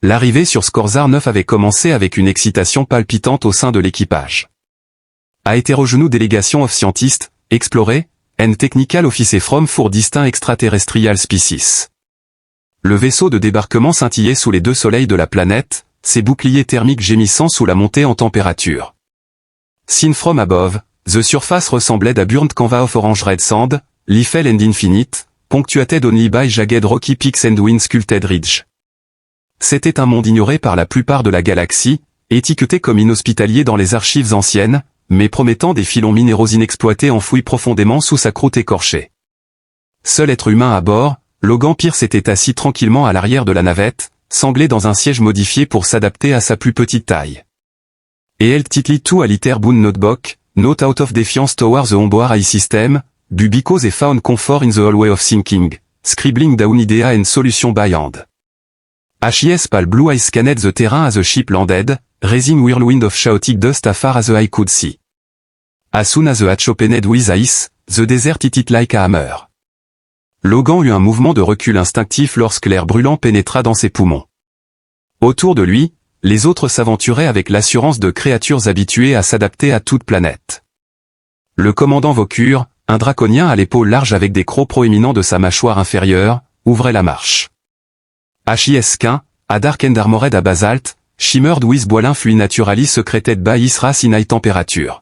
L'arrivée sur Scorzar 9 avait commencé avec une excitation palpitante au sein de l'équipage. A hétérogenou délégation of scientists, explorer, and technical officer from four distinct extraterrestrial species. Le vaisseau de débarquement scintillait sous les deux soleils de la planète, ses boucliers thermiques gémissant sous la montée en température. Seen from above, the surface ressemblait à burnt canvas of orange red sand, leafel and infinite, punctuated only by jagged rocky peaks and wind-sculpted ridge. C'était un monde ignoré par la plupart de la galaxie, étiqueté comme inhospitalier dans les archives anciennes, mais promettant des filons minéraux inexploités enfouis profondément sous sa croûte écorchée. Seul être humain à bord, Logan Pierce était assis tranquillement à l'arrière de la navette, sanglé dans un siège modifié pour s'adapter à sa plus petite taille. Et elle titly to a liter boon notebook, note out of defiance towards the onboard eye system, du because they found comfort in the hallway of thinking, scribbling down idea and solution by hand. HIS pal blue eye scanned the terrain as the ship landed, raising whirlwind of chaotic dust as far as the eye could see. As soon as the hatch opened with ice, the desert hit it like a hammer. Logan eut un mouvement de recul instinctif lorsque l'air brûlant pénétra dans ses poumons. Autour de lui, les autres s'aventuraient avec l'assurance de créatures habituées à s'adapter à toute planète. Le commandant Vaucure, un draconien à l'épaule large avec des crocs proéminents de sa mâchoire inférieure, ouvrait la marche. HIS Quin, a dark and armored à basalt, shimmered with boilin fluid naturally secreted by his race in high temperature.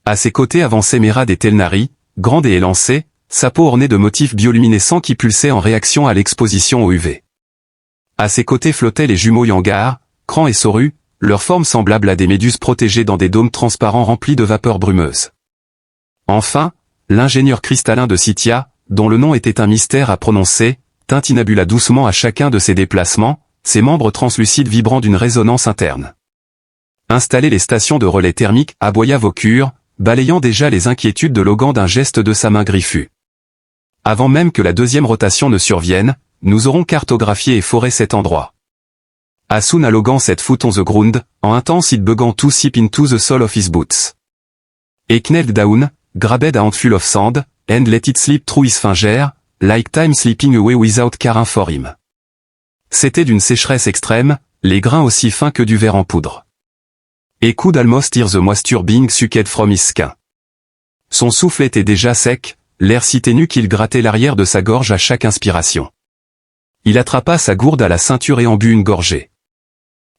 À ses côtés avançait Mera des Telnari, grande et élancée, sa peau ornée de motifs bioluminescents qui pulsaient en réaction à l'exposition au UV. À ses côtés flottaient les jumeaux Yangar, Cran et Soru, leur forme semblable à des méduses protégées dans des dômes transparents remplis de vapeurs brumeuses. Enfin, l'ingénieur cristallin de Scythia, dont le nom était un mystère à prononcer, tintinabula doucement à chacun de ses déplacements, ses membres translucides vibrant d'une résonance interne. Installer les stations de relais thermiques, aboya Vaucure, balayant déjà les inquiétudes de Logan d'un geste de sa main griffue. Avant même que la deuxième rotation ne survienne, nous aurons cartographié et foré cet endroit. As soon as Logan set foot on the ground, en intense it began to sip into the sole of his boots. He knelt down, grabbed a handful of sand, and let it slip through his fingers, like time slipping away without caring for him. C'était d'une sécheresse extrême, les grains aussi fins que du verre en poudre. He could almost hear the moisture being sucked from his skin. Son souffle était déjà sec, l'air si ténu qu'il grattait l'arrière de sa gorge à chaque inspiration. Il attrapa sa gourde à la ceinture et en but une gorgée.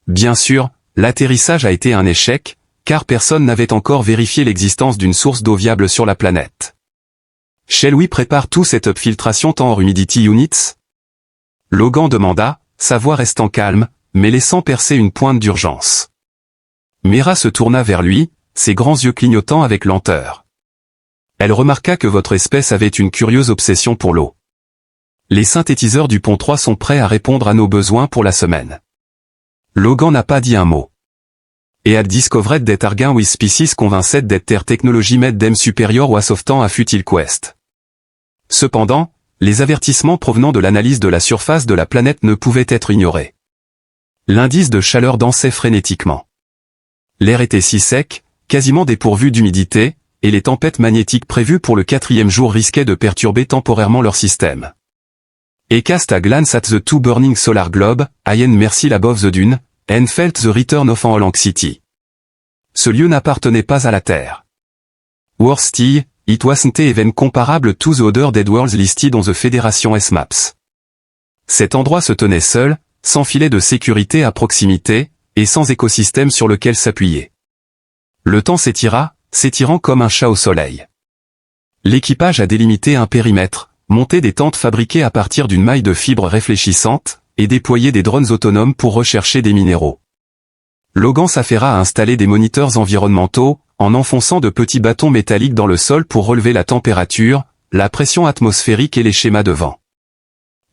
Bien sûr, l'atterrissage a été un échec, car personne n'avait encore vérifié l'existence d'une source d'eau viable sur la planète. Shall we prépare tout cette upfiltration temps hors humidity units? Logan demanda, sa voix restant calme, mais laissant percer une pointe d'urgence. Mera se tourna vers lui, ses grands yeux clignotant avec lenteur. Elle remarqua que votre espèce avait une curieuse obsession pour l'eau. Les synthétiseurs du pont 3 sont prêts à répondre à nos besoins pour la semaine. Logan n'a pas dit un mot. Et had discovered that argan with species convinced that their technology made them superior was often a futile quest. Cependant, les avertissements provenant de l'analyse de la surface de la planète ne pouvaient être ignorés. L'indice de chaleur dansait frénétiquement. L'air était si sec, quasiment dépourvu d'humidité, et les tempêtes magnétiques prévues pour le 4e jour risquaient de perturber temporairement leur système. He cast a glance at the two burning solar globe, high and merciful above the dune, and felt the return of an anxiety. Ce lieu n'appartenait pas à la Terre. Worse still, it wasn't even comparable to the other dead worlds listed on the Federation S-Maps. Cet endroit se tenait seul, sans filet de sécurité à proximité, et sans écosystème sur lequel s'appuyer. Le temps s'étirant comme un chat au soleil. L'équipage a délimité un périmètre, monté des tentes fabriquées à partir d'une maille de fibres réfléchissantes, et déployé des drones autonomes pour rechercher des minéraux. Logan s'affaira à installer des moniteurs environnementaux, en enfonçant de petits bâtons métalliques dans le sol pour relever la température, la pression atmosphérique et les schémas de vent.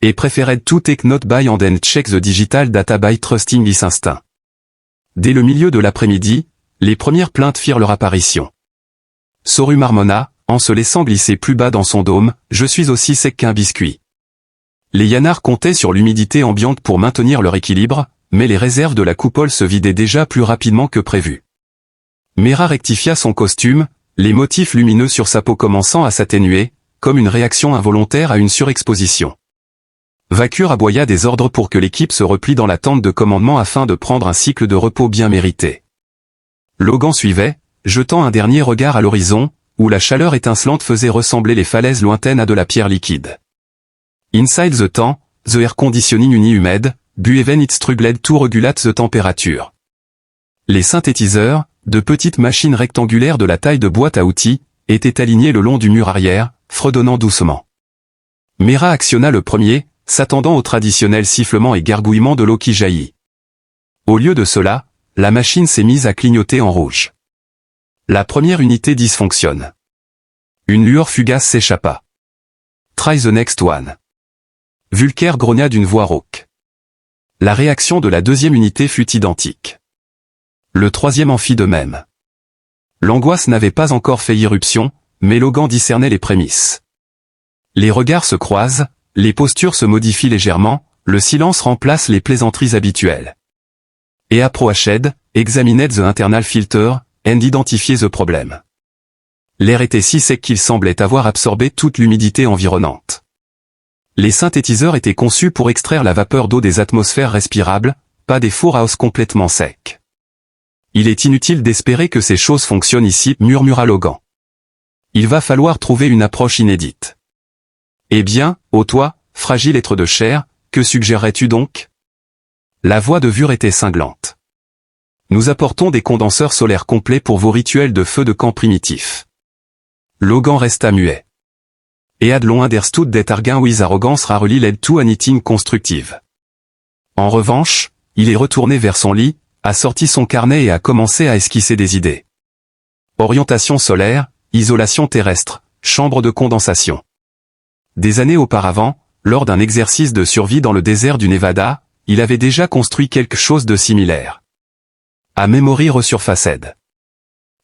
Et préférait to take note by and check the digital data by trusting his instinct. Dès le milieu de l'après-midi, les premières plaintes firent leur apparition. Soru marmonna, en se laissant glisser plus bas dans son dôme, « Je suis aussi sec qu'un biscuit ». Les Yanars comptaient sur l'humidité ambiante pour maintenir leur équilibre, mais les réserves de la coupole se vidaient déjà plus rapidement que prévu. Mera rectifia son costume, les motifs lumineux sur sa peau commençant à s'atténuer, comme une réaction involontaire à une surexposition. Vancouver aboya des ordres pour que l'équipe se replie dans la tente de commandement afin de prendre un cycle de repos bien mérité. Logan suivait, jetant un dernier regard à l'horizon, où la chaleur étincelante faisait ressembler les falaises lointaines à de la pierre liquide. Inside the tent, the air conditioning uni-humid, but even it struggled to regulate the temperature. Les synthétiseurs, de petites machines rectangulaires de la taille de boîte à outils, étaient alignés le long du mur arrière, fredonnant doucement. Mera actionna le premier, s'attendant au traditionnel sifflement et gargouillement de l'eau qui jaillit. Au lieu de cela, la machine s'est mise à clignoter en rouge. La première unité dysfonctionne. Une lueur fugace s'échappa. Try the next one. Vulcaire grogna d'une voix rauque. La réaction de la deuxième unité fut identique. Le troisième en fit de même. L'angoisse n'avait pas encore fait irruption, mais Logan discernait les prémices. Les regards se croisent, les postures se modifient légèrement, le silence remplace les plaisanteries habituelles. Et approached, examined the internal filter, and identified the problem. L'air était si sec qu'il semblait avoir absorbé toute l'humidité environnante. Les synthétiseurs étaient conçus pour extraire la vapeur d'eau des atmosphères respirables, pas des four house complètement secs. Il est inutile d'espérer que ces choses fonctionnent ici, murmura Logan. Il va falloir trouver une approche inédite. Eh bien, ô toi, fragile être de chair, que suggérerais-tu donc? La voix de Vur était cinglante. Nous apportons des condenseurs solaires complets pour vos rituels de feu de camp primitifs. Logan resta muet. Et had long understood that arguing with arrogance rarely led to anything constructive. En revanche, il est retourné vers son lit, a sorti son carnet et a commencé à esquisser des idées. Orientation solaire, isolation terrestre, chambre de condensation. Des années auparavant, lors d'un exercice de survie dans le désert du Nevada, il avait déjà construit quelque chose de similaire. A memory resurfaced.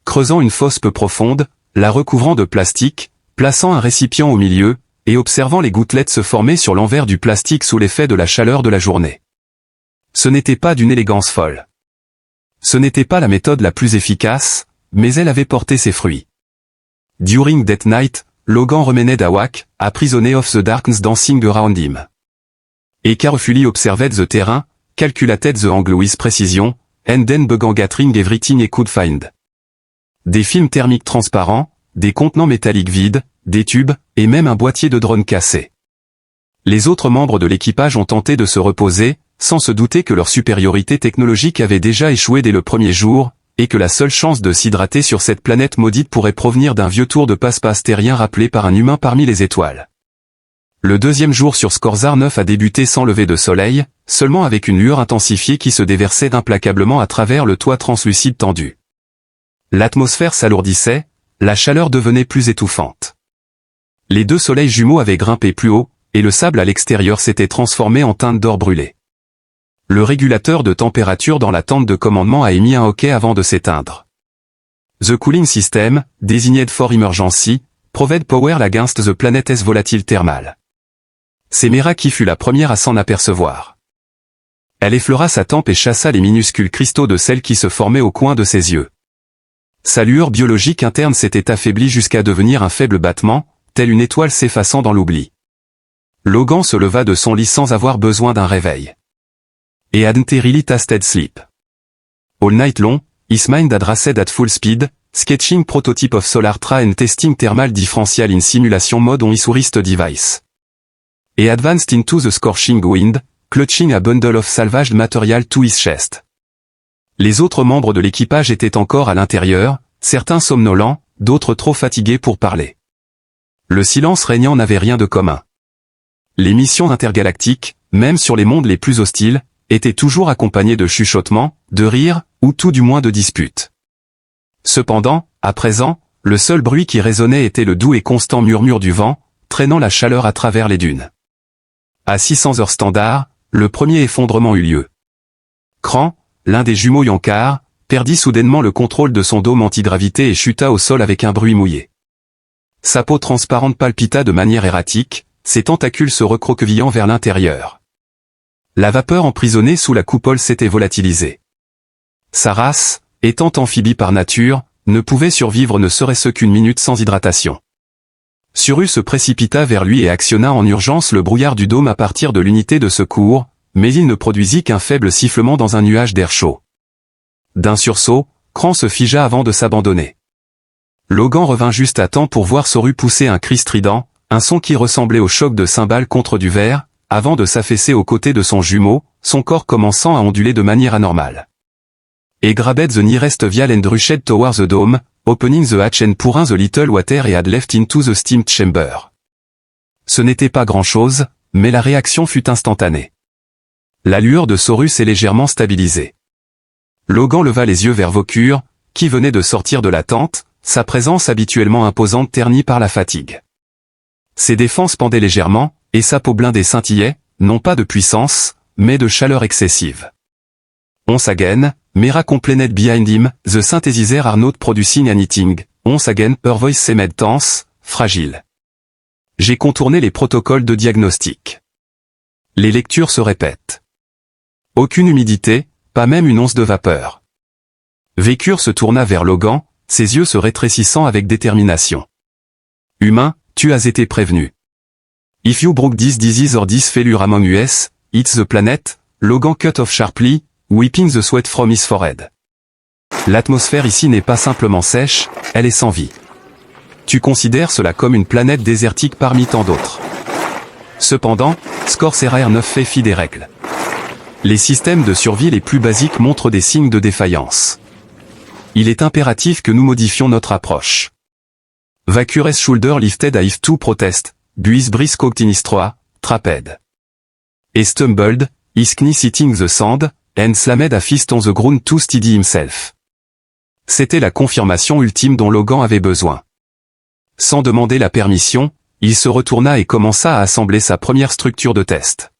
Creusant une fosse peu profonde, la recouvrant de plastique, plaçant un récipient au milieu, et observant les gouttelettes se former sur l'envers du plastique sous l'effet de la chaleur de la journée. Ce n'était pas d'une élégance folle. Ce n'était pas la méthode la plus efficace, mais elle avait porté ses fruits. During that night, Logan remained awake, prisonnier of the darkness dancing around him. Et carefully observed the terrain, calculated the angle with precision, and then began gathering everything he could find. Des films thermiques transparents, des contenants métalliques vides, des tubes, et même un boîtier de drone cassé. Les autres membres de l'équipage ont tenté de se reposer, sans se douter que leur supériorité technologique avait déjà échoué dès le premier jour, et que la seule chance de s'hydrater sur cette planète maudite pourrait provenir d'un vieux tour de passe-passe terrien rappelé par un humain parmi les étoiles. Le deuxième jour sur Scorzar 9 a débuté sans lever de soleil, seulement avec une lueur intensifiée qui se déversait implacablement à travers le toit translucide tendu. L'atmosphère s'alourdissait, la chaleur devenait plus étouffante. Les deux soleils jumeaux avaient grimpé plus haut, et le sable à l'extérieur s'était transformé en teinte d'or brûlé. Le régulateur de température dans la tente de commandement a émis un hoquet avant de s'éteindre. The cooling system, designated for emergency, provide power against the planet's volatile thermal. C'est Mera qui fut la première à s'en apercevoir. Elle effleura sa tempe et chassa les minuscules cristaux de sel qui se formaient au coin de ses yeux. Sa lueur biologique interne s'était affaiblie jusqu'à devenir un faible battement, telle une étoile s'effaçant dans l'oubli. Logan se leva de son lit sans avoir besoin d'un réveil. Et hadn't really tasted sleep. All night long, his mind had raced at full speed, sketching prototype of solar tra and testing thermal differential in simulation mode on his tourist device. Et advanced into the scorching wind, clutching a bundle of salvaged material to his chest. Les autres membres de l'équipage étaient encore à l'intérieur, certains somnolents, d'autres trop fatigués pour parler. Le silence régnant n'avait rien de commun. Les missions intergalactiques, même sur les mondes les plus hostiles, étaient toujours accompagnées de chuchotements, de rires, ou tout du moins de disputes. Cependant, à présent, le seul bruit qui résonnait était le doux et constant murmure du vent, traînant la chaleur à travers les dunes. À 600 heures standard, le premier effondrement eut lieu. Cran, l'un des jumeaux Yankar, perdit soudainement le contrôle de son dôme antigravité et chuta au sol avec un bruit mouillé. Sa peau transparente palpita de manière erratique, ses tentacules se recroquevillant vers l'intérieur. La vapeur emprisonnée sous la coupole s'était volatilisée. Sa race, étant amphibie par nature, ne pouvait survivre ne serait-ce qu'une minute sans hydratation. Suru se précipita vers lui et actionna en urgence le brouillard du dôme à partir de l'unité de secours, mais il ne produisit qu'un faible sifflement dans un nuage d'air chaud. D'un sursaut, Cran se figea avant de s'abandonner. Logan revint juste à temps pour voir Suru pousser un cri strident, un son qui ressemblait au choc de cymbales contre du verre, avant de s'affaisser aux côtés de son jumeau, son corps commençant à onduler de manière anormale. Et grabbed the nearest vial and rushed towards the dome, opening the hatch and pouring the little water et had left into the steam chamber. Ce n'était pas grand-chose, mais la réaction fut instantanée. La lueur de Suru s'est légèrement stabilisée. Logan leva les yeux vers Vaucure, qui venait de sortir de la tente, sa présence habituellement imposante ternie par la fatigue. Ses défenses pendaient légèrement, et sa peau blindée scintillait, non pas de puissance, mais de chaleur excessive. Once again, Mera complained behind him, the synthesizer are not producing anything, once again, her voice seemed tense, fragile. J'ai contourné les protocoles de diagnostic. Les lectures se répètent. Aucune humidité, pas même une once de vapeur. Vaucure se tourna vers Logan, ses yeux se rétrécissant avec détermination. Humain, tu as été prévenu. If you broke this disease or this failure among us, it's the planet, Logan cut off sharply, wiping the sweat from his forehead. L'atmosphère ici n'est pas simplement sèche, elle est sans vie. Tu considères cela comme une planète désertique parmi tant d'autres. Cependant, Scorsair 9 fait fi des règles. Les systèmes de survie les plus basiques montrent des signes de défaillance. Il est impératif que nous modifions notre approche. Vacure's shoulder lifted if to protest, buis brisk octinistroa, traped. Et stumbled, his knee sitting the sand, and slammed a fist on the ground to steady himself. C'était la confirmation ultime dont Logan avait besoin. Sans demander la permission, il se retourna et commença à assembler sa première structure de test.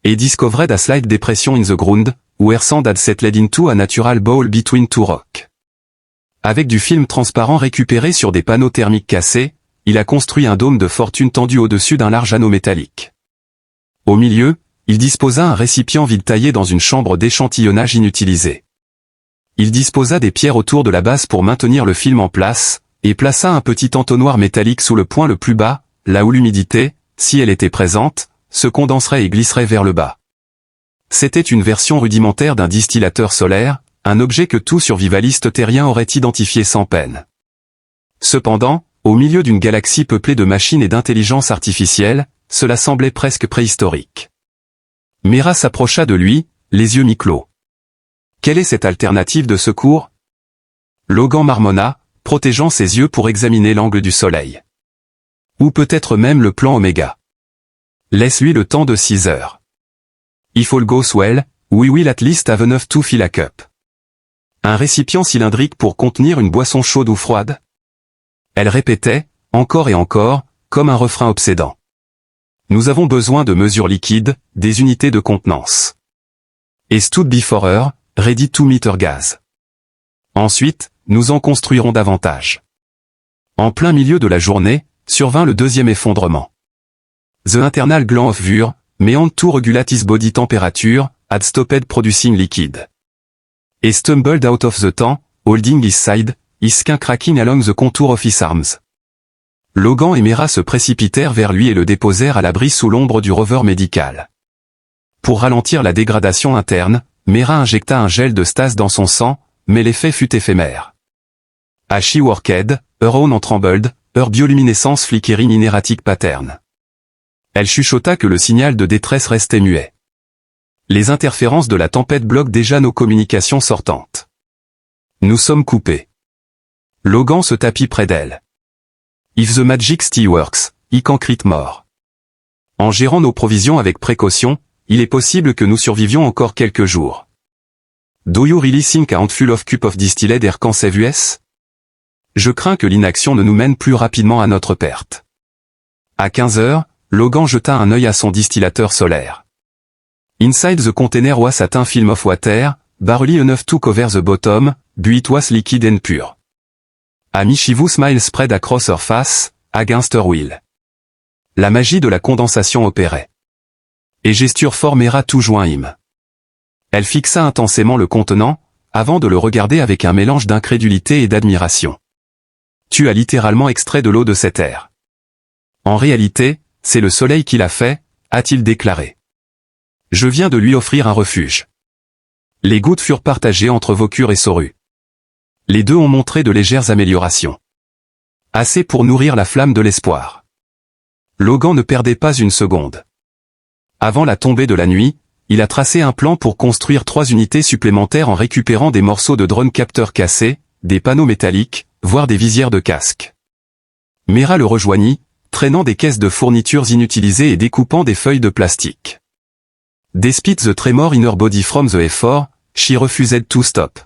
Et discovered a slight depression in the ground, where sand had settled into a natural bowl between two rocks. Avec du film transparent récupéré sur des panneaux thermiques cassés, il a construit un dôme de fortune tendu au-dessus d'un large anneau métallique. Au milieu, il disposa un récipient vide taillé dans une chambre d'échantillonnage inutilisée. Il disposa des pierres autour de la base pour maintenir le film en place, et plaça un petit entonnoir métallique sous le point le plus bas, là où l'humidité, si elle était présente, se condenserait et glisserait vers le bas. C'était une version rudimentaire d'un distillateur solaire, un objet que tout survivaliste terrien aurait identifié sans peine. Cependant, au milieu d'une galaxie peuplée de machines et d'intelligence artificielle, cela semblait presque préhistorique. Mera s'approcha de lui, les yeux mi-clos. Quelle est cette alternative de secours? Logan marmonna, protégeant ses yeux pour examiner l'angle du soleil. Ou peut-être même le plan Oméga. Laisse-lui le temps de 6 heures. If all goes well, we will at least have enough to fill a cup. Un récipient cylindrique pour contenir une boisson chaude ou froide? Elle répétait, encore et encore, comme un refrain obsédant. Nous avons besoin de mesures liquides, des unités de contenance. Et stood before her, ready to meet her gas. Ensuite, nous en construirons davantage. En plein milieu de la journée, survint le deuxième effondrement. The internal gland of Vur, meant to regulate his body temperature, had stopped producing liquid. Et stumbled out of the tent, holding his side, his skin cracking along the contour of his arms. Logan et Mera se précipitèrent vers lui et le déposèrent à l'abri sous l'ombre du rover médical. Pour ralentir la dégradation interne, Mera injecta un gel de stase dans son sang, mais l'effet fut éphémère. As she worked, her own trembled, her bioluminescence flickering in erratic pattern. Elle chuchota que le signal de détresse restait muet. Les interférences de la tempête bloquent déjà nos communications sortantes. Nous sommes coupés. Logan se tapit près d'elle. If the magic still works, he can crit more. En gérant nos provisions avec précaution, il est possible que nous survivions encore quelques jours. Do you really think a handful of cup of distilled air can save us? Je crains que l'inaction ne nous mène plus rapidement à notre perte. À 15 heures, Logan jeta un œil à son distillateur solaire. Inside the container was a thin film of water, barely enough to cover the bottom, but it was liquid and pure. A mischievous smile spread across her face, against her will. La magie de la condensation opérait. Et gesture fort Mera tout joint him. Elle fixa intensément le contenant, avant de le regarder avec un mélange d'incrédulité et d'admiration. Tu as littéralement extrait de l'eau de cet air. En réalité, c'est le soleil qui l'a fait, a-t-il déclaré. Je viens de lui offrir un refuge. Les gouttes furent partagées entre Vaucure et Sorue. Les deux ont montré de légères améliorations. Assez pour nourrir la flamme de l'espoir. Logan ne perdait pas une seconde. Avant la tombée de la nuit, il a tracé un plan pour construire 3 unités supplémentaires en récupérant des morceaux de drone capteurs cassés, des panneaux métalliques, voire des visières de casque. Mera le rejoignit, traînant des caisses de fournitures inutilisées et découpant des feuilles de plastique. Despite the tremor in her body from the effort, she refused to stop.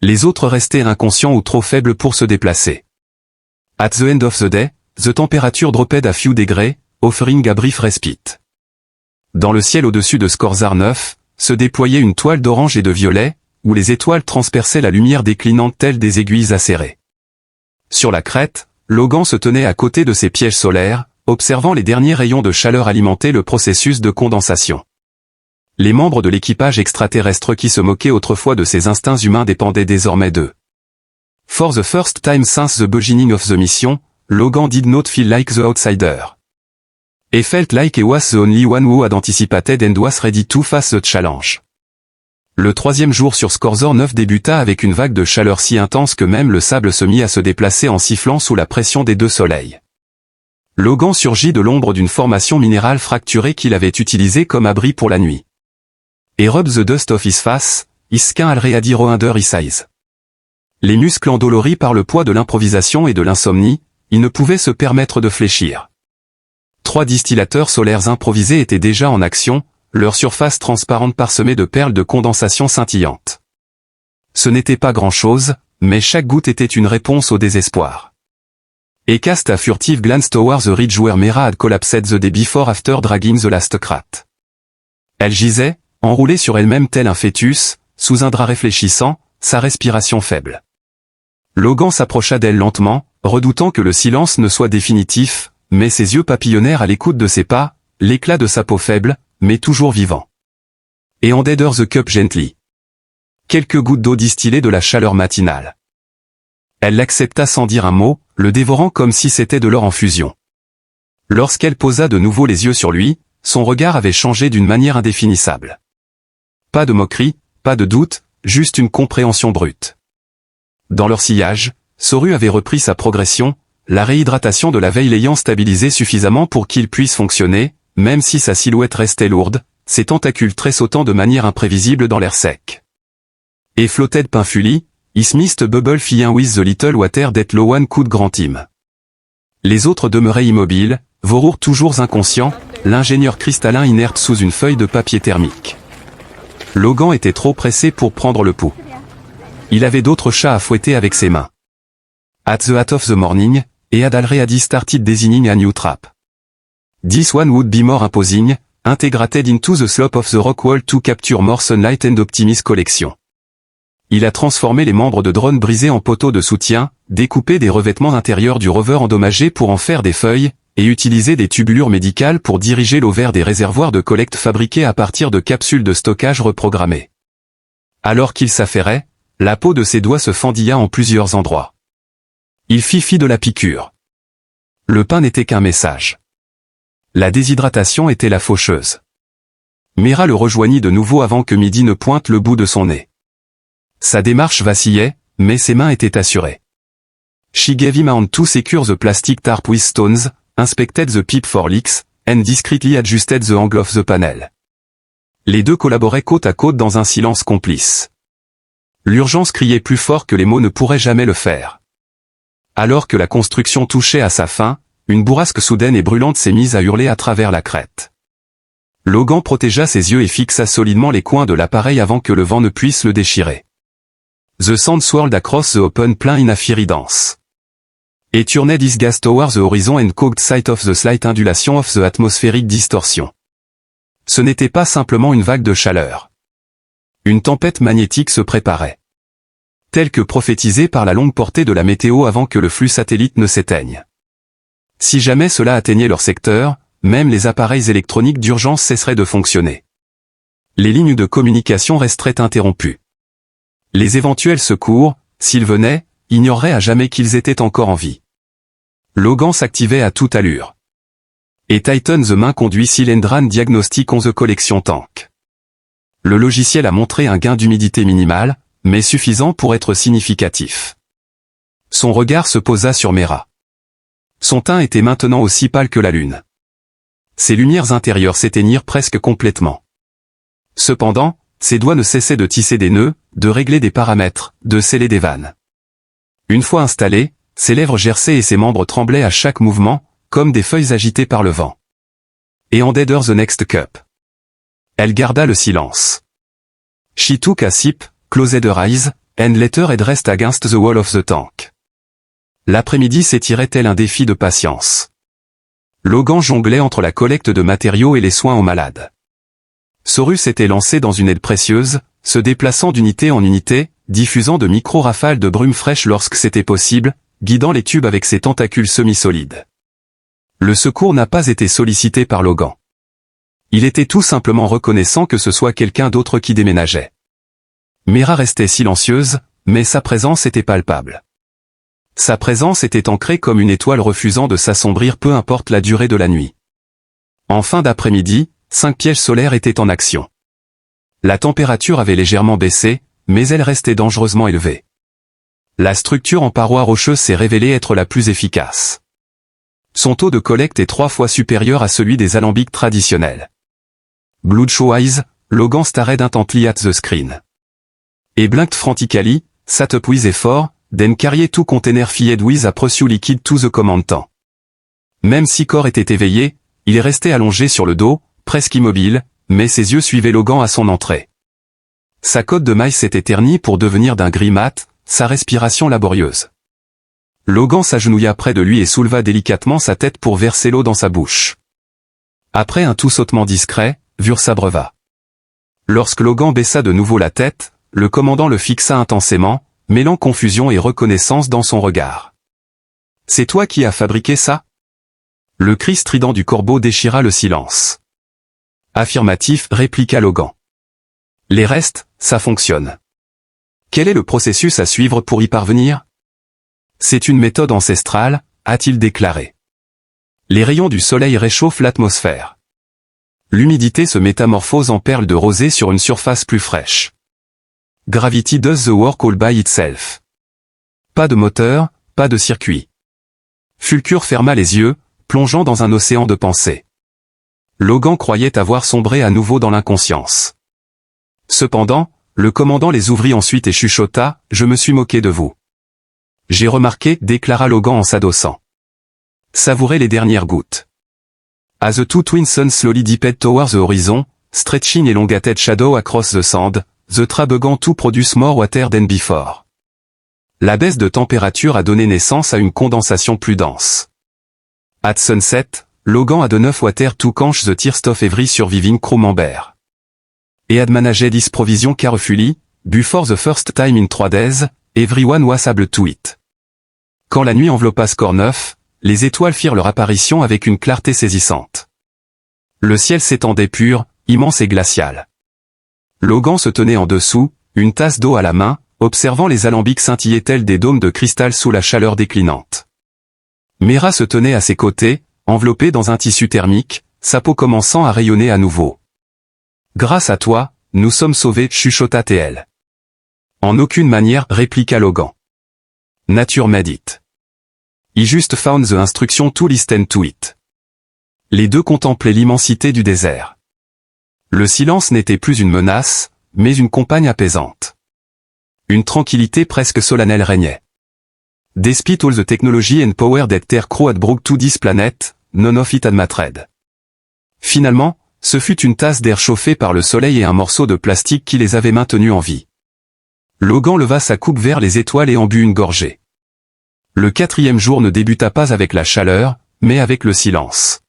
Les autres restaient inconscients ou trop faibles pour se déplacer. At the end of the day, the temperature dropped a few degrees, offering a brief respite. Dans le ciel au-dessus de Skorzar 9, se déployait une toile d'orange et de violet, où les étoiles transperçaient la lumière déclinante telles des aiguilles acérées. Sur la crête, Logan se tenait à côté de ses pièges solaires, observant les derniers rayons de chaleur alimenter le processus de condensation. Les membres de l'équipage extraterrestre qui se moquaient autrefois de ses instincts humains dépendaient désormais d'eux. For the first time since the beginning of the mission, Logan did not feel like the outsider. He felt like he was the only one who had anticipated and was ready to face the challenge. Le 3e jour sur Skorzar 9 débuta avec une vague de chaleur si intense que même le sable se mit à se déplacer en sifflant sous la pression des 2 soleils. Logan surgit de l'ombre d'une formation minérale fracturée qu'il avait utilisée comme abri pour la nuit. Et rub the dust of his face, isqu'un al readiro under his eyes. Les muscles endoloris par le poids de l'improvisation et de l'insomnie, il ne pouvait se permettre de fléchir. 3 distillateurs solaires improvisés étaient déjà en action, leur surface transparente parsemée de perles de condensation scintillantes. Ce n'était pas grand-chose, mais chaque goutte était une réponse au désespoir. He cast a furtive glance towards the ridge where Mera had collapsed the day before after dragging the last crat. Elle gisait, enroulée sur elle-même tel un fœtus, sous un drap réfléchissant, sa respiration faible. Logan s'approcha d'elle lentement, redoutant que le silence ne soit définitif, mais ses yeux papillonnèrent à l'écoute de ses pas, l'éclat de sa peau faible, mais toujours vivant. Et handed the cup gently. Quelques gouttes d'eau distillaient de la chaleur matinale. Elle l'accepta sans dire un mot, le dévorant comme si c'était de l'or en fusion. Lorsqu'elle posa de nouveau les yeux sur lui, son regard avait changé d'une manière indéfinissable. Pas de moquerie, pas de doute, juste une compréhension brute. Dans leur sillage, Sorue avait repris sa progression, la réhydratation de la veille l'ayant stabilisé suffisamment pour qu'il puisse fonctionner, même si sa silhouette restait lourde, ses tentacules tressautant de manière imprévisible dans l'air sec. Et floated pinfully, is mist bubble flying with the little water that no one could grant him. Les autres demeuraient immobiles, Vaurour toujours inconscient, l'ingénieur cristallin inerte sous une feuille de papier thermique. Logan était trop pressé pour prendre le pouls. Il avait d'autres chats à fouetter avec ses mains. At the hat of the morning, he had already started designing a new trap. This one would be more imposing, integrated into the slope of the rock wall to capture more sunlight and optimize collection. Il a transformé les membres de drone brisés en poteaux de soutien, découpé des revêtements intérieurs du rover endommagé pour en faire des feuilles, et utilisé des tubulures médicales pour diriger l'eau vers des réservoirs de collecte fabriqués à partir de capsules de stockage reprogrammées. Alors qu'il s'affairait, la peau de ses doigts se fendilla en plusieurs endroits. Il fit fi de la piqûre. Le pain n'était qu'un message. La déshydratation était la faucheuse. Mera le rejoignit de nouveau avant que midi ne pointe le bout de son nez. Sa démarche vacillait, mais ses mains étaient assurées. She gave him on to secure the plastic tarp with stones, inspected the pipe for leaks, and discreetly adjusted the angle of the panel. Les deux collaboraient côte à côte dans un silence complice. L'urgence criait plus fort que les mots ne pourraient jamais le faire. Alors que la construction touchait à sa fin, une bourrasque soudaine et brûlante s'est mise à hurler à travers la crête. Logan protégea ses yeux et fixa solidement les coins de l'appareil avant que le vent ne puisse le déchirer. The sand swirled across the open plain in a fiery dance. It turned its gas towards the horizon and caught sight of the slight undulation of the atmospheric distortion. Ce n'était pas simplement une vague de chaleur. Une tempête magnétique se préparait. Telle que prophétisée par la longue portée de la météo avant que le flux satellite ne s'éteigne. Si jamais cela atteignait leur secteur, même les appareils électroniques d'urgence cesseraient de fonctionner. Les lignes de communication resteraient interrompues. Les éventuels secours, s'ils venaient, ignoreraient à jamais qu'ils étaient encore en vie. Logan s'activait à toute allure. Et Titan the main conduit Cylindran Diagnostic on the Collection Tank. Le logiciel a montré un gain d'humidité minimal, mais suffisant pour être significatif. Son regard se posa sur Mera. Son teint était maintenant aussi pâle que la lune. Ses lumières intérieures s'éteignirent presque complètement. Cependant, ses doigts ne cessaient de tisser des nœuds, de régler des paramètres, de sceller des vannes. Une fois installées, ses lèvres gerçaient et ses membres tremblaient à chaque mouvement, comme des feuilles agitées par le vent. Et en Deader the Next Cup. Elle garda le silence. She took a sip, closed her eyes, and let her head rest against the wall of the tank. L'après-midi s'étirait tel un défi de patience. Logan jonglait entre la collecte de matériaux et les soins aux malades. Saurus était lancé dans une aide précieuse, se déplaçant d'unité en unité, diffusant de micro-rafales de brume fraîche lorsque c'était possible, guidant les tubes avec ses tentacules semi-solides. Le secours n'a pas été sollicité par Logan. Il était tout simplement reconnaissant que ce soit quelqu'un d'autre qui déménageait. Mera restait silencieuse, mais sa présence était palpable. Sa présence était ancrée comme une étoile refusant de s'assombrir peu importe la durée de la nuit. En fin d'après-midi, 5 pièges solaires étaient en action. La température avait légèrement baissé, mais elle restait dangereusement élevée. La structure en parois rocheuses s'est révélée être la plus efficace. Son taux de collecte est 3 fois supérieur à celui des alambics traditionnels. Bloodshow Eyes, Logan stared intently at the screen. Et blinked frantically, sat up with effort, then carried two container filled with a precious liquid to the command tent. Même si Cor était éveillé, il restait allongé sur le dos, presque immobile, mais ses yeux suivaient Logan à son entrée. Sa cote de maille s'était ternie pour devenir d'un gris mat, sa respiration laborieuse. Logan s'agenouilla près de lui et souleva délicatement sa tête pour verser l'eau dans sa bouche. Après un tout sautement discret, Vur s'abreuva. Lorsque Logan baissa de nouveau la tête, le commandant le fixa intensément, mêlant confusion et reconnaissance dans son regard. « C'est toi qui as fabriqué ça ?» Le cri strident du corbeau déchira le silence. « Affirmatif, répliqua Logan. « Les restes, ça fonctionne. Quel est le processus à suivre pour y parvenir ? C'est une méthode ancestrale, a-t-il déclaré. Les rayons du soleil réchauffent l'atmosphère. L'humidité se métamorphose en perles de rosée sur une surface plus fraîche. Gravity does the work all by itself. Pas de moteur, pas de circuit. Fulcur ferma les yeux, plongeant dans un océan de pensées. Logan croyait avoir sombré à nouveau dans l'inconscience. Cependant, le commandant les ouvrit ensuite et chuchota, « Je me suis moqué de vous. » J'ai remarqué, déclara Logan en s'adossant. Savourez les dernières gouttes. As the two twin suns slowly dipped towards the horizon, stretching elongated shadow across the sand, the tree began to produce more water than before. La baisse de température a donné naissance à une condensation plus dense. At sunset, Logan had enough water to quench the thirst of every surviving crew member. He had managed this provision carefully, before the first time in 3 days, everyone was able to it. Quand la nuit enveloppa Scorneuf, les étoiles firent leur apparition avec une clarté saisissante. Le ciel s'étendait pur, immense et glacial. Logan se tenait en dessous, une tasse d'eau à la main, observant les alambics scintiller tels des dômes de cristal sous la chaleur déclinante. Mera se tenait à ses côtés, enveloppée dans un tissu thermique, sa peau commençant à rayonner à nouveau. « Grâce à toi, nous sommes sauvés, chuchota TL. »« En aucune manière, répliqua Logan. »« Nature made it. I just found the instruction to listen to it. » Les deux contemplaient l'immensité du désert. Le silence n'était plus une menace, mais une compagne apaisante. Une tranquillité presque solennelle régnait. Despite all the technology and power that their crew had brought to this planet, none of it had mattered. Finalement, ce fut une tasse d'air chauffée par le soleil et un morceau de plastique qui les avait maintenus en vie. Logan leva sa coupe vers les étoiles et en but une gorgée. Le 4e jour ne débuta pas avec la chaleur, mais avec le silence.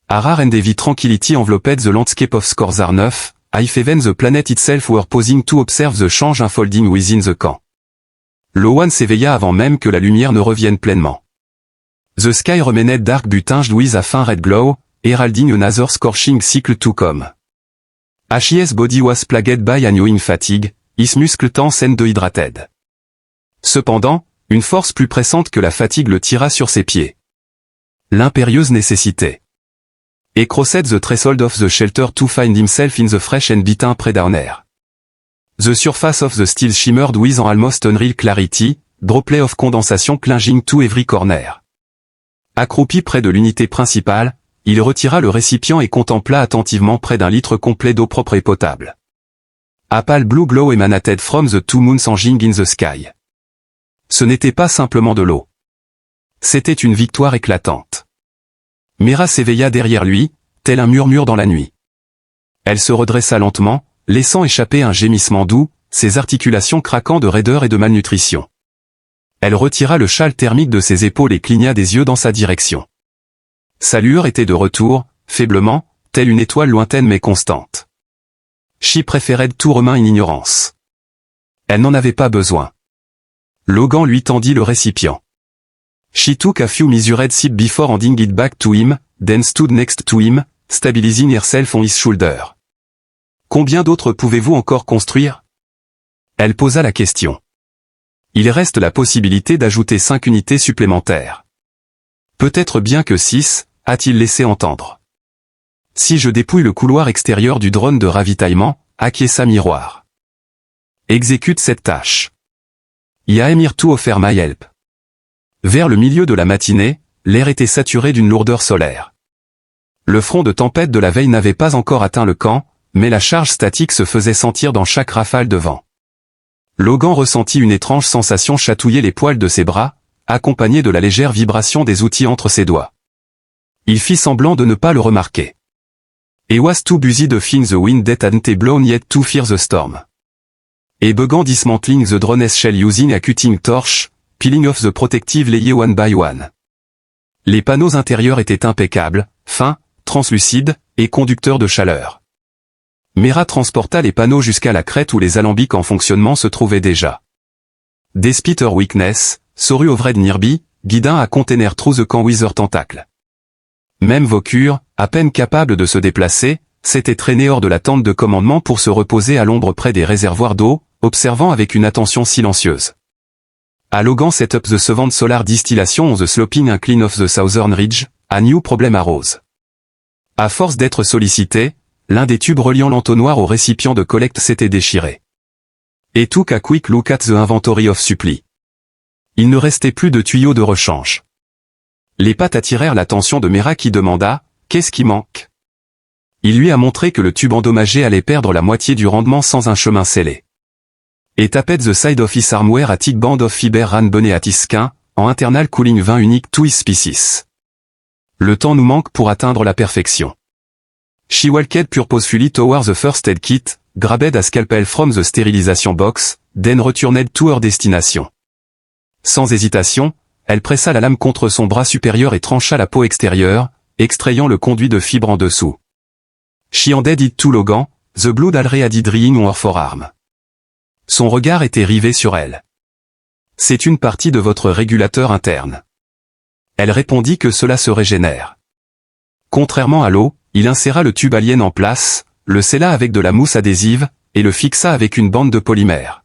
A rare and heavy tranquility enveloped the landscape of Scorzar 9, if even the planet itself were pausing to observe the change unfolding within the camp. Lowan s'éveilla avant même que la lumière ne revienne pleinement. The sky remained dark but tinged with a faint red glow, heralding another scorching cycle to come. His body was plagued by a gnawing fatigue, his muscles tense and dehydrated. Cependant, une force plus pressante que la fatigue le tira sur ses pieds. L'impérieuse nécessité. He crossed the threshold of the shelter to find himself in the fresh and beaten pre-dawn air. The surface of the steel shimmered with an almost unreal clarity, droplets of condensation clinging to every corner. Accroupi près de l'unité principale, il retira le récipient et contempla attentivement près d'un litre complet d'eau propre et potable. A pale blue glow emanated from the two moons hanging in the sky. Ce n'était pas simplement de l'eau. C'était une victoire éclatante. Mera s'éveilla derrière lui, tel un murmure dans la nuit. Elle se redressa lentement, laissant échapper un gémissement doux, ses articulations craquant de raideur et de malnutrition. Elle retira le châle thermique de ses épaules et cligna des yeux dans sa direction. Sa lueur était de retour, faiblement, telle une étoile lointaine mais constante. She préférait tout remain in ignorance. Elle n'en avait pas besoin. Logan lui tendit le récipient. She took a few measured sips before handing it back to him, then stood next to him, stabilizing herself on his shoulder. Combien d'autres pouvez-vous encore construire? Elle posa la question. Il reste la possibilité d'ajouter 5 unités supplémentaires. Peut-être bien que 6, a-t-il laissé entendre. Si je dépouille le couloir extérieur du drone de ravitaillement, acquiesça Miroir. Exécute cette tâche. I am here to offer my help. Vers le milieu de la matinée, l'air était saturé d'une lourdeur solaire. Le front de tempête de la veille n'avait pas encore atteint le camp, mais la charge statique se faisait sentir dans chaque rafale de vent. Logan ressentit une étrange sensation chatouiller les poils de ses bras, accompagnée de la légère vibration des outils entre ses doigts. Il fit semblant de ne pas le remarquer. He was too busy duffing the wind that hadn't blown yet to fear the storm. He began dismantling the drone's shell using a cutting torch, peeling off the protective layer one by one. Les panneaux intérieurs étaient impeccables, fins, translucides, et conducteurs de chaleur. Mera transporta les panneaux jusqu'à la crête où les alambics en fonctionnement se trouvaient déjà. Despite her weakness, Soru ovred nearby, guidant à container through the camp with her tentacle. Même Vaucure, à peine capable de se déplacer, s'était traîné hors de la tente de commandement pour se reposer à l'ombre près des réservoirs d'eau, observant avec une attention silencieuse. À Logan set up the Savant Solar Distillation on the sloping incline of the Southern Ridge, a new problem arose. À force d'être sollicité, l'un des tubes reliant l'entonnoir au récipient de collecte s'était déchiré. Et took a quick look at the inventory of supply. Il ne restait plus de tuyaux de rechange. Les pattes attirèrent l'attention de Mera qui demanda « Qu'est-ce qui manque ?» Il lui a montré que le tube endommagé allait perdre la moitié du rendement sans un chemin scellé. Et tapait the side of his armware a thick band of fiber ran bonnet at his skin, en internal cooling 20 unique to his species. Le temps nous manque pour atteindre la perfection. She walked purposefully toward the first aid kit, grabbed a scalpel from the sterilization box, then returned to her destination. Sans hésitation, elle pressa la lame contre son bras supérieur et trancha la peau extérieure, extrayant le conduit de fibre en dessous. She handed it to Logan, the blood already drying on her forearm. Son regard était rivé sur elle. C'est une partie de votre régulateur interne. Elle répondit que cela se régénère. Contrairement à l'eau, il inséra le tube alien en place, le scella avec de la mousse adhésive, et le fixa avec une bande de polymère.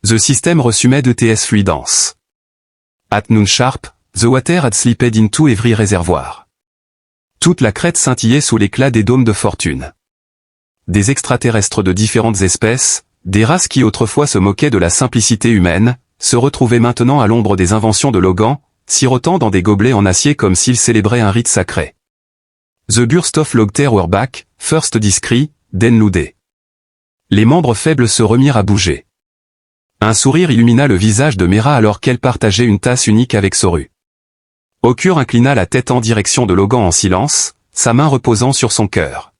The system resumait ETS fluidance. At noon sharp, the water had slipped into every réservoir. Toute la crête scintillait sous l'éclat des dômes de fortune. Des extraterrestres de différentes espèces, des races qui autrefois se moquaient de la simplicité humaine, se retrouvaient maintenant à l'ombre des inventions de Logan, sirotant dans des gobelets en acier comme s'ils célébraient un rite sacré. The burst of laughter were back, first discreet, then loudé. Les membres faibles se remirent à bouger. Un sourire illumina le visage de Mera alors qu'elle partageait une tasse unique avec Soru. Vaucure inclina la tête en direction de Logan en silence, sa main reposant sur son cœur.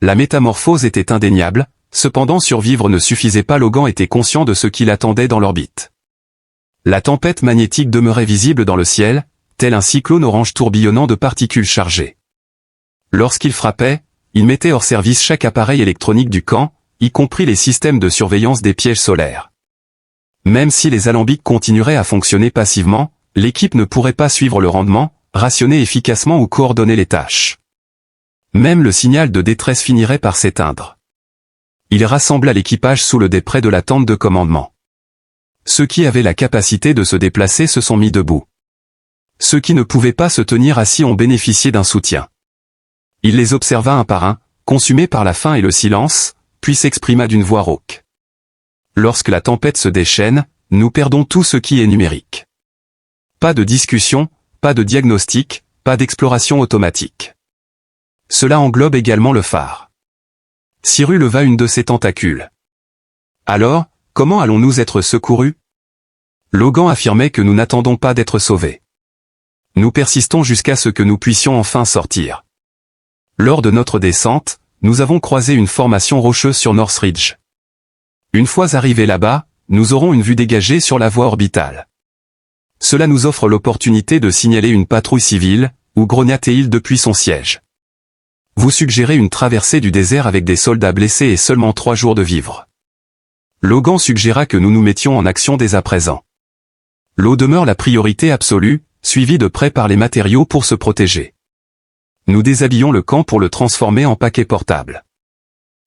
La métamorphose était indéniable, cependant survivre ne suffisait pas. Logan était conscient de ce qui l'attendait dans l'orbite. La tempête magnétique demeurait visible dans le ciel, tel un cyclone orange tourbillonnant de particules chargées. Lorsqu'il frappait, il mettait hors service chaque appareil électronique du camp, y compris les systèmes de surveillance des pièges solaires. Même si les alambics continueraient à fonctionner passivement, l'équipe ne pourrait pas suivre le rendement, rationner efficacement ou coordonner les tâches. Même le signal de détresse finirait par s'éteindre. Il rassembla l'équipage sous le dais près de la tente de commandement. Ceux qui avaient la capacité de se déplacer se sont mis debout. Ceux qui ne pouvaient pas se tenir assis ont bénéficié d'un soutien. Il les observa un par un, consumé par la faim et le silence, puis s'exprima d'une voix rauque. Lorsque la tempête se déchaîne, nous perdons tout ce qui est numérique. Pas de discussion, pas de diagnostic, pas d'exploration automatique. Cela englobe également le phare. Cyrus leva une de ses tentacules. Alors, comment allons-nous être secourus? Logan affirmait que nous n'attendons pas d'être sauvés. Nous persistons jusqu'à ce que nous puissions enfin sortir. Lors de notre descente, nous avons croisé une formation rocheuse sur Northridge. Une fois arrivés là-bas, nous aurons une vue dégagée sur la voie orbitale. Cela nous offre l'opportunité de signaler une patrouille civile, ou Gronyath-Hill depuis son siège. Vous suggérez une traversée du désert avec des soldats blessés et seulement 3 jours de vivre. Logan suggéra que nous nous mettions en action dès à présent. L'eau demeure la priorité absolue, suivie de près par les matériaux pour se protéger. Nous déshabillons le camp pour le transformer en paquet portable.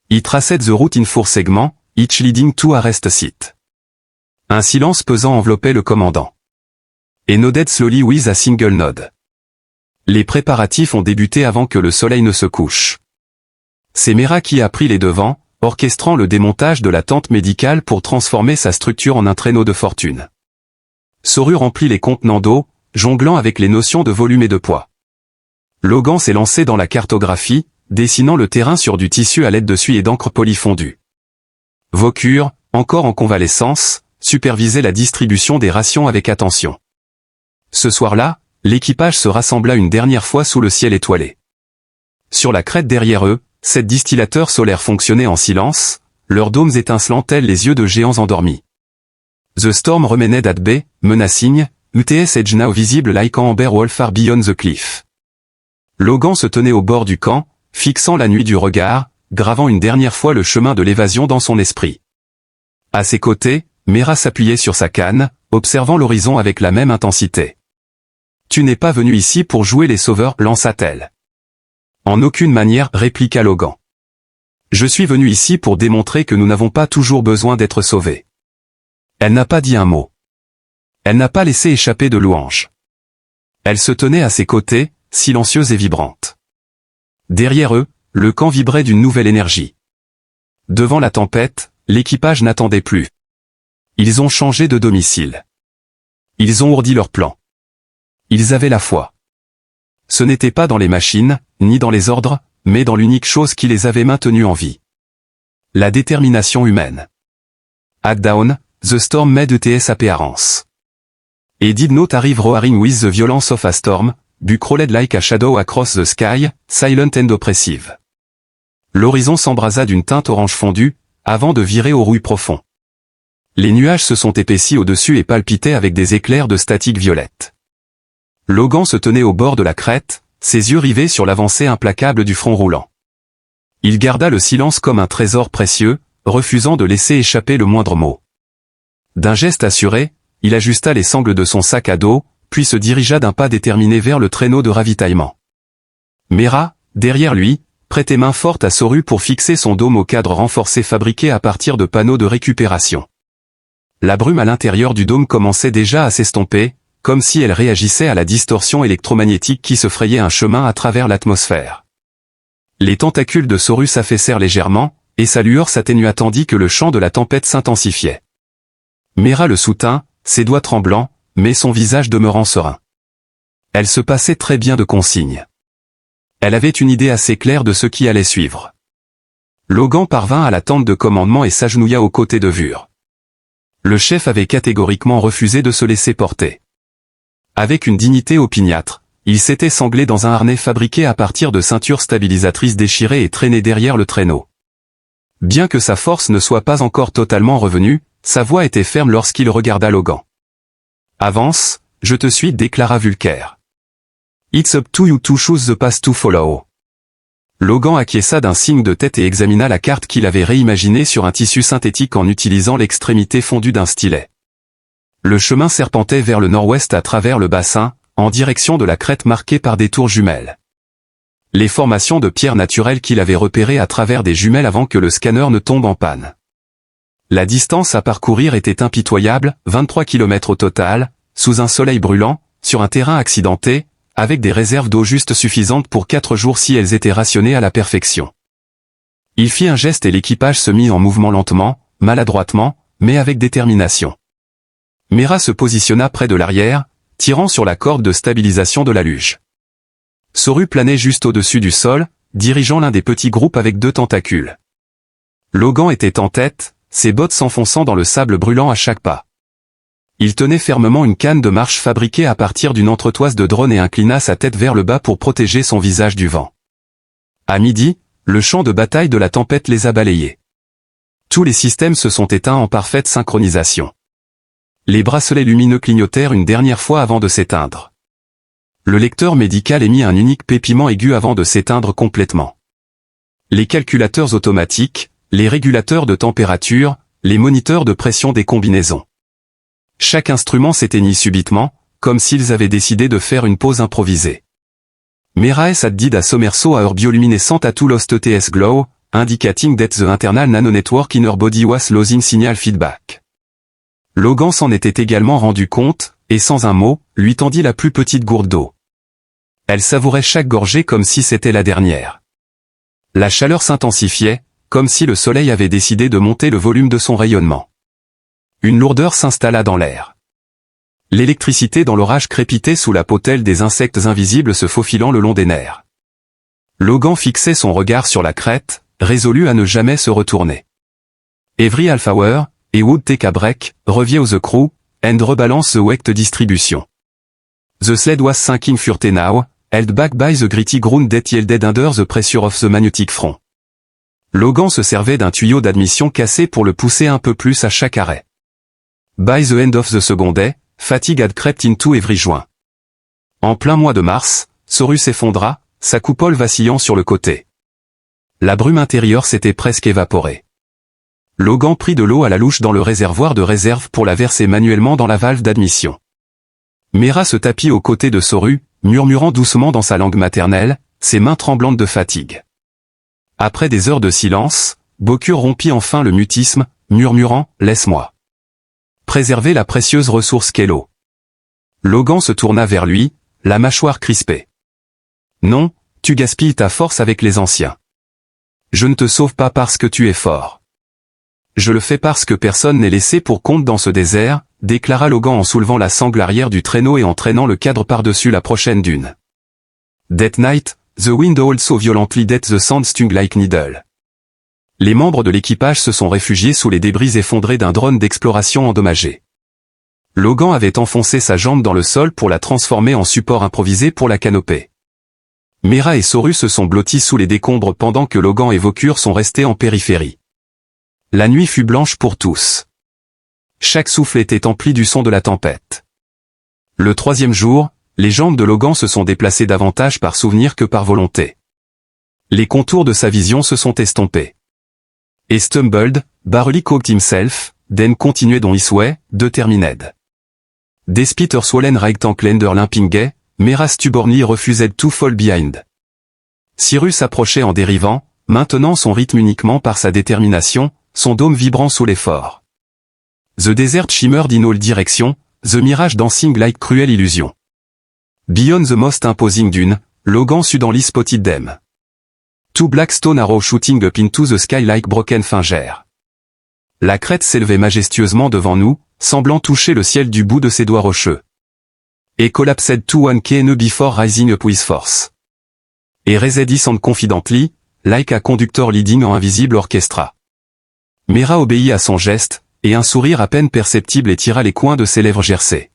It traced the route in 4 segments, each leading to a rest site. Un silence pesant enveloppait le commandant. Et nodded slowly with a single nod. Les préparatifs ont débuté avant que le soleil ne se couche. C'est Mera qui a pris les devants, orchestrant le démontage de la tente médicale pour transformer sa structure en un traîneau de fortune. Sorus remplit les contenants d'eau, jonglant avec les notions de volume et de poids. Logan s'est lancé dans la cartographie, dessinant le terrain sur du tissu à l'aide de suie et d'encre polyfondue. Vaucure, encore en convalescence, supervisait la distribution des rations avec attention. Ce soir-là, l'équipage se rassembla une dernière fois sous le ciel étoilé. Sur la crête derrière eux, 7 distillateurs solaires fonctionnaient en silence, leurs dômes étincelant tels les yeux de géants endormis. The storm remained at bay, menacing, UTS edge now visible like an amber wall far beyond the cliff. Logan se tenait au bord du camp, fixant la nuit du regard, gravant une dernière fois le chemin de l'évasion dans son esprit. À ses côtés, Mera s'appuyait sur sa canne, observant l'horizon avec la même intensité. « Tu n'es pas venu ici pour jouer les sauveurs, lança-t-elle. En aucune manière, répliqua Logan. Je suis venu ici pour démontrer que nous n'avons pas toujours besoin d'être sauvés. Elle n'a pas dit un mot. Elle n'a pas laissé échapper de louange. Elle se tenait à ses côtés, silencieuse et vibrante. Derrière eux, le camp vibrait d'une nouvelle énergie. Devant la tempête, l'équipage n'attendait plus. Ils ont changé de domicile. Ils ont ourdi leur plan. Ils avaient la foi. Ce n'était pas dans les machines, ni dans les ordres, mais dans l'unique chose qui les avait maintenus en vie. La détermination humaine. At dawn, the storm made its appearance. Et did not arrive roaring with the violence of a storm, but crawled like a shadow across the sky, silent and oppressive. L'horizon s'embrasa d'une teinte orange fondue, avant de virer au rouille profond. Les nuages se sont épaissis au-dessus et palpitaient avec des éclairs de statique violette. Logan se tenait au bord de la crête, ses yeux rivés sur l'avancée implacable du front roulant. Il garda le silence comme un trésor précieux, refusant de laisser échapper le moindre mot. D'un geste assuré, il ajusta les sangles de son sac à dos, puis se dirigea d'un pas déterminé vers le traîneau de ravitaillement. Mera, derrière lui, prêtait main forte à Sorus pour fixer son dôme au cadre renforcé fabriqué à partir de panneaux de récupération. La brume à l'intérieur du dôme commençait déjà à s'estomper, comme si elle réagissait à la distorsion électromagnétique qui se frayait un chemin à travers l'atmosphère. Les tentacules de Sorus s'affaissèrent légèrement, et sa lueur s'atténua tandis que le chant de la tempête s'intensifiait. Mera le soutint, ses doigts tremblants, mais son visage demeurant serein. Elle se passait très bien de consignes. Elle avait une idée assez claire de ce qui allait suivre. Logan parvint à la tente de commandement et s'agenouilla aux côtés de Vur. Le chef avait catégoriquement refusé de se laisser porter. Avec une dignité opiniâtre, il s'était sanglé dans un harnais fabriqué à partir de ceintures stabilisatrices déchirées et traîné derrière le traîneau. Bien que sa force ne soit pas encore totalement revenue, sa voix était ferme lorsqu'il regarda Logan. « Avance, je te suis, déclara Vulcaire. It's up to you to choose the path to follow. » Logan acquiesça d'un signe de tête et examina la carte qu'il avait réimaginée sur un tissu synthétique en utilisant l'extrémité fondue d'un stylet. Le chemin serpentait vers le nord-ouest à travers le bassin, en direction de la crête marquée par des tours jumelles. Les formations de pierres naturelles qu'il avait repérées à travers des jumelles avant que le scanner ne tombe en panne. La distance à parcourir était impitoyable, 23 km au total, sous un soleil brûlant, sur un terrain accidenté, avec des réserves d'eau juste suffisantes pour 4 jours si elles étaient rationnées à la perfection. Il fit un geste et l'équipage se mit en mouvement lentement, maladroitement, mais avec détermination. Mera se positionna près de l'arrière, tirant sur la corde de stabilisation de la luge. Soryu planait juste au-dessus du sol, dirigeant l'un des petits groupes avec 2 tentacules. Logan était en tête, ses bottes s'enfonçant dans le sable brûlant à chaque pas. Il tenait fermement une canne de marche fabriquée à partir d'une entretoise de drone et inclina sa tête vers le bas pour protéger son visage du vent. À midi, le champ de bataille de la tempête les a balayés. Tous les systèmes se sont éteints en parfaite synchronisation. Les bracelets lumineux clignotèrent une dernière fois avant de s'éteindre. Le lecteur médical émit un unique pépiment aigu avant de s'éteindre complètement. Les calculateurs automatiques, les régulateurs de température, les moniteurs de pression des combinaisons. Chaque instrument s'éteignit subitement, comme s'ils avaient décidé de faire une pause improvisée. Mera added a somersault à her bioluminescent at lost TS glow, indicating that the internal nanonetwork in her body was losing signal feedback. Logan s'en était également rendu compte, et sans un mot, lui tendit la plus petite gourde d'eau. Elle savourait chaque gorgée comme si c'était la dernière. La chaleur s'intensifiait, comme si le soleil avait décidé de monter le volume de son rayonnement. Une lourdeur s'installa dans l'air. L'électricité dans l'orage crépitait sous la peau telle des insectes invisibles se faufilant le long des nerfs. Logan fixait son regard sur la crête, résolu à ne jamais se retourner. Every half hour, et would take a break, revient aux the crew, and rebalance the weight distribution. The sled was sinking further now, held back by the gritty ground that yielded under the pressure of the magnetic front. Logan se servait d'un tuyau d'admission cassé pour le pousser un peu plus à chaque arrêt. By the end of the second day, fatigue had crept into every joint. En plein mois de mars, Soryu s'effondra, sa coupole vacillant sur le côté. La brume intérieure s'était presque évaporée. Logan prit de l'eau à la louche dans le réservoir de réserve pour la verser manuellement dans la valve d'admission. Mera se tapit aux côtés de Soryu, murmurant doucement dans sa langue maternelle, ses mains tremblantes de fatigue. Après des heures de silence, Bokur rompit enfin le mutisme, murmurant « Laisse-moi préserver la précieuse ressource qu'est l'eau ». Logan se tourna vers lui, la mâchoire crispée. « Non, tu gaspilles ta force avec les anciens. Je ne te sauve pas parce que tu es fort. Je le fais parce que personne n'est laissé pour compte dans ce désert », déclara Logan en soulevant la sangle arrière du traîneau et en traînant le cadre par-dessus la prochaine dune. That night, the wind howled so violently that the sand stung like needle. Les membres de l'équipage se sont réfugiés sous les débris effondrés d'un drone d'exploration endommagé. Logan avait enfoncé sa jambe dans le sol pour la transformer en support improvisé pour la canopée. Mera et Soryu se sont blottis sous les décombres pendant que Logan et Bokur sont restés en périphérie. La nuit fut blanche pour tous. Chaque souffle était empli du son de la tempête. Le 3e jour, les jambes de Logan se sont déplacées davantage par souvenir que par volonté. Les contours de sa vision se sont estompés. Et stumbled, barely caught himself, then continued on his way, determined. Despite her swollen right ankle and her limping gait, Mera stubbornly refused to fall behind. Cyrus approchait en dérivant, maintenant son rythme uniquement par sa détermination, son dôme vibrant sous l'effort. The desert shimmered in all directions, the mirage dancing like cruel illusion. Beyond the most imposing dune, Logan sut dans spotted them. Two black stone arrows shooting up into the sky like broken fingers. La crête s'élevait majestueusement devant nous, semblant toucher le ciel du bout de ses doigts rocheux. Et collapsed to one kene before rising up with force. Et descend confidently, like a conductor leading en invisible orchestra. Mera obéit à son geste, et un sourire à peine perceptible étira les coins de ses lèvres gercées.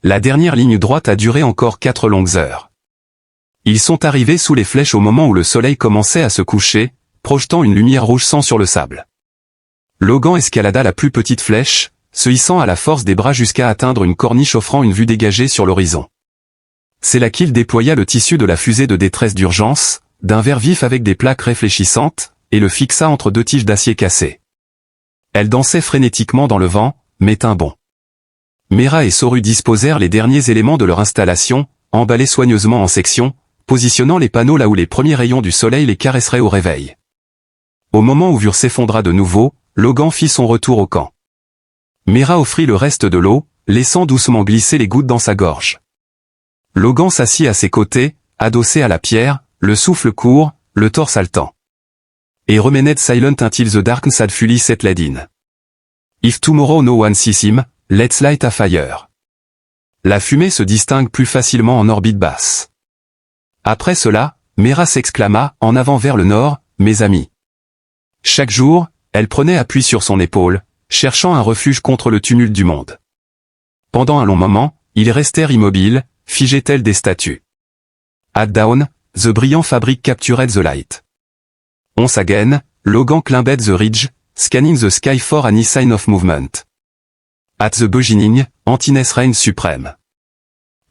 La dernière ligne droite a duré encore 4 longues heures. Ils sont arrivés sous les flèches au moment où le soleil commençait à se coucher, projetant une lumière rouge sang sur le sable. Logan escalada la plus petite flèche, se hissant à la force des bras jusqu'à atteindre une corniche offrant une vue dégagée sur l'horizon. C'est là qu'il déploya le tissu de la fusée de détresse d'urgence, d'un vert vif avec des plaques réfléchissantes, et le fixa entre 2 tiges d'acier cassées. Elle dansait frénétiquement dans le vent, mais un bond. Mera et Soryu disposèrent les derniers éléments de leur installation, emballés soigneusement en sections, positionnant les panneaux là où les premiers rayons du soleil les caresseraient au réveil. Au moment où Vur s'effondra de nouveau, Logan fit son retour au camp. Mera offrit le reste de l'eau, laissant doucement glisser les gouttes dans sa gorge. Logan s'assit à ses côtés, adossé à la pierre, le souffle court, le torse haletant. Et remained silent until the darkness had fully settled in. If tomorrow no one sees him, let's light a fire. La fumée se distingue plus facilement en orbite basse. Après cela, Mera s'exclama, en avant vers le nord, mes amis. Chaque jour, elle prenait appui sur son épaule, cherchant un refuge contre le tumulte du monde. Pendant un long moment, ils restèrent immobiles, figés tels des statues. At dawn, the brillant fabric captured the light. Once again, Logan climbed the ridge, scanning the sky for any sign of movement. At the beginning, emptiness reigned suprême.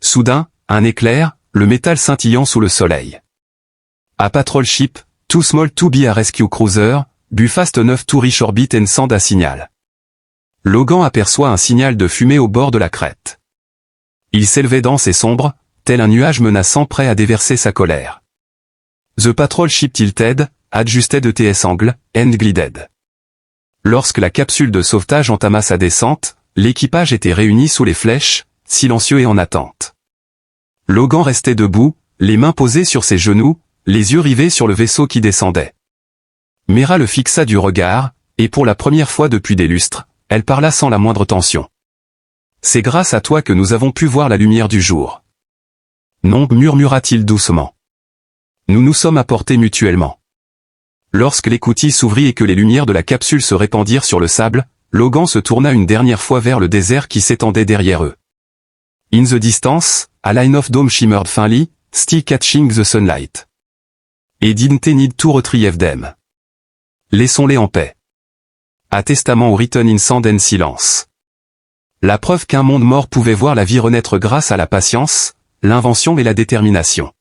Soudain, un éclair, le métal scintillant sous le soleil. A patrol ship, too small to be a rescue cruiser, but fast enough to reach orbit and send a signal. Logan aperçoit un signal de fumée au bord de la crête. Il s'élevait dense et sombre, tel un nuage menaçant prêt à déverser sa colère. The patrol ship tilted, adjusted ETS angle, and glided. Lorsque la capsule de sauvetage entama sa descente, l'équipage était réuni sous les flèches, silencieux et en attente. Logan restait debout, les mains posées sur ses genoux, les yeux rivés sur le vaisseau qui descendait. Mera le fixa du regard, et pour la première fois depuis des lustres, elle parla sans la moindre tension. « C'est grâce à toi que nous avons pu voir la lumière du jour. » Non, murmura-t-il doucement. Nous nous sommes apportés mutuellement. Lorsque l'écoutille s'ouvrit et que les lumières de la capsule se répandirent sur le sable, Logan se tourna une dernière fois vers le désert qui s'étendait derrière eux. In the distance, a line of dome shimmered faintly, still catching the sunlight. Et didn't need to retrieve them. Laissons-les en paix. A testament written in sand and silence. La preuve qu'un monde mort pouvait voir la vie renaître grâce à la patience, l'invention et la détermination.